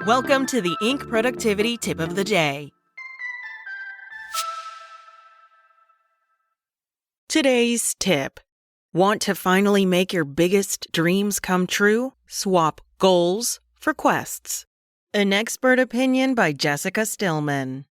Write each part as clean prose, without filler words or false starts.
Welcome to the Inc. Productivity Tip of the Day. Today's tip. Want to finally make your biggest dreams come true? Swap goals for quests. An expert opinion by Jessica Stillman.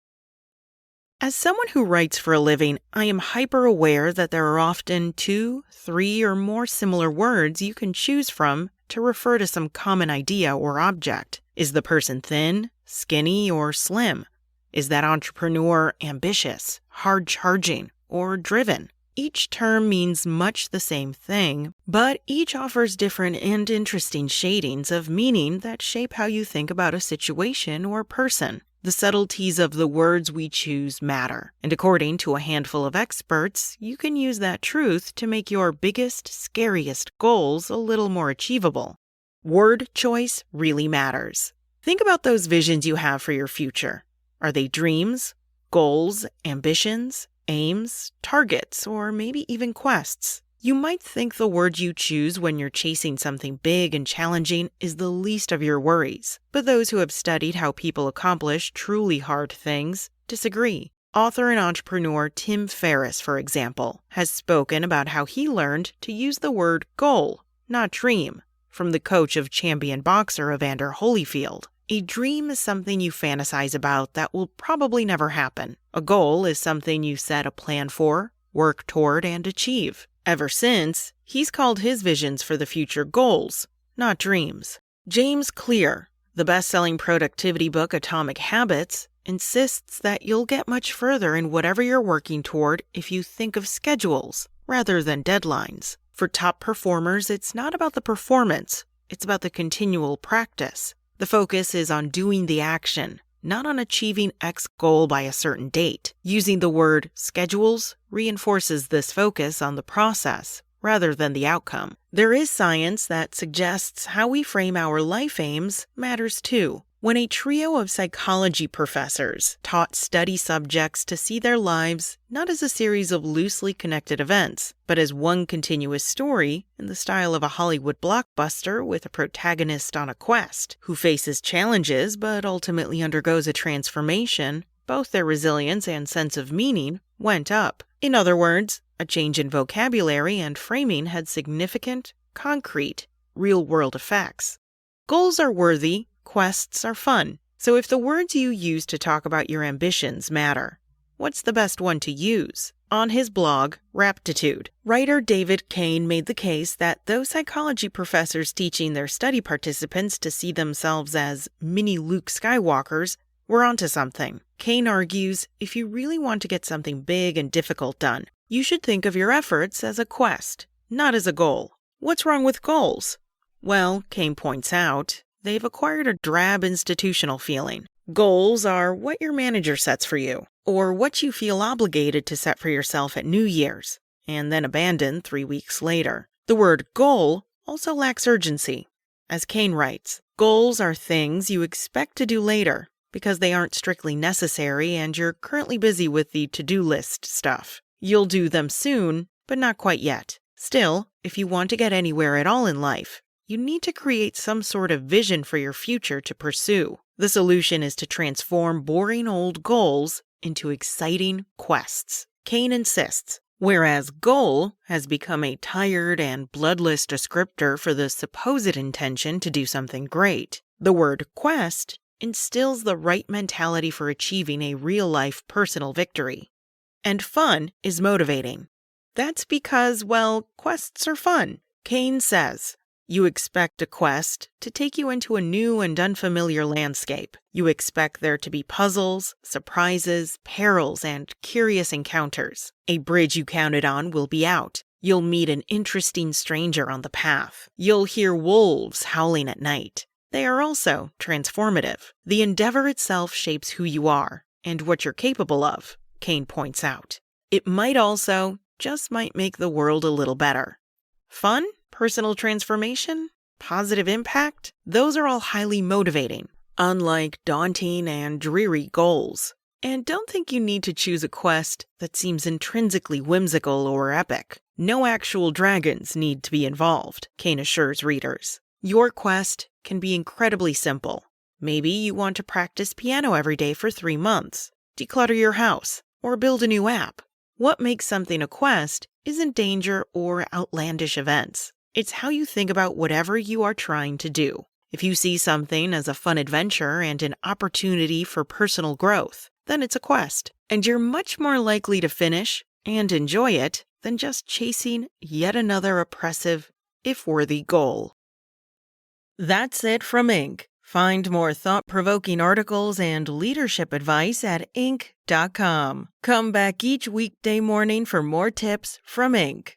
As someone who writes for a living, I am hyper-aware that there are often 2, 3, or more similar words you can choose from to refer to some common idea or object. Is the person thin, skinny, or slim? Is that entrepreneur ambitious, hard-charging, or driven? Each term means much the same thing, but each offers different and interesting shadings of meaning that shape how you think about a situation or person. The subtleties of the words we choose matter, and according to a handful of experts, you can use that truth to make your biggest, scariest goals a little more achievable. Word choice really matters. Think about those visions you have for your future. Are they dreams, goals, ambitions, aims, targets, or maybe even quests? You might think the word you choose when you're chasing something big and challenging is the least of your worries, but those who have studied how people accomplish truly hard things disagree. Author and entrepreneur Tim Ferriss, for example, has spoken about how he learned to use the word goal, not dream, from the coach of champion boxer Evander Holyfield. A dream is something you fantasize about that will probably never happen. A goal is something you set a plan for, work toward, and achieve. Ever since, he's called his visions for the future goals, not dreams. James Clear, the best-selling productivity book Atomic Habits, insists that you'll get much further in whatever you're working toward if you think of schedules rather than deadlines. For top performers, it's not about the performance, it's about the continual practice. The focus is on doing the action, not on achieving X goal by a certain date. Using the word schedules reinforces this focus on the process rather than the outcome. There is science that suggests how we frame our life aims matters too. When a trio of psychology professors taught study subjects to see their lives not as a series of loosely connected events, but as one continuous story in the style of a Hollywood blockbuster with a protagonist on a quest who faces challenges but ultimately undergoes a transformation, both their resilience and sense of meaning went up. In other words, a change in vocabulary and framing had significant, concrete, real-world effects. Goals are worthy. Quests are fun. So if the words you use to talk about your ambitions matter, what's the best one to use? On his blog, Raptitude, writer David Kane made the case that those psychology professors teaching their study participants to see themselves as mini Luke Skywalkers were onto something. Kane argues, if you really want to get something big and difficult done, you should think of your efforts as a quest, not as a goal. What's wrong with goals? Well, Kane points out, they've acquired a drab institutional feeling. Goals are what your manager sets for you, or what you feel obligated to set for yourself at New Year's, and then abandon 3 weeks later. The word goal also lacks urgency. As Kane writes, goals are things you expect to do later because they aren't strictly necessary and you're currently busy with the to-do list stuff. You'll do them soon, but not quite yet. Still, if you want to get anywhere at all in life, you need to create some sort of vision for your future to pursue. The solution is to transform boring old goals into exciting quests. Kane insists, whereas goal has become a tired and bloodless descriptor for the supposed intention to do something great, the word quest instills the right mentality for achieving a real-life personal victory. And fun is motivating. That's because, well, quests are fun. Kane says, you expect a quest to take you into a new and unfamiliar landscape. You expect there to be puzzles, surprises, perils, and curious encounters. A bridge you counted on will be out. You'll meet an interesting stranger on the path. You'll hear wolves howling at night. They are also transformative. The endeavor itself shapes who you are and what you're capable of, Kane points out. It might also, just might make the world a little better. Fun? Personal transformation? Positive impact? Those are all highly motivating, unlike daunting and dreary goals. And don't think you need to choose a quest that seems intrinsically whimsical or epic. No actual dragons need to be involved, Kane assures readers. Your quest can be incredibly simple. Maybe you want to practice piano every day for 3 months, declutter your house, or build a new app. What makes something a quest isn't danger or outlandish events. It's how you think about whatever you are trying to do. If you see something as a fun adventure and an opportunity for personal growth, then it's a quest, and you're much more likely to finish and enjoy it than just chasing yet another oppressive, if worthy, goal. That's it from Inc. Find more thought-provoking articles and leadership advice at Inc.com. Come back each weekday morning for more tips from Inc.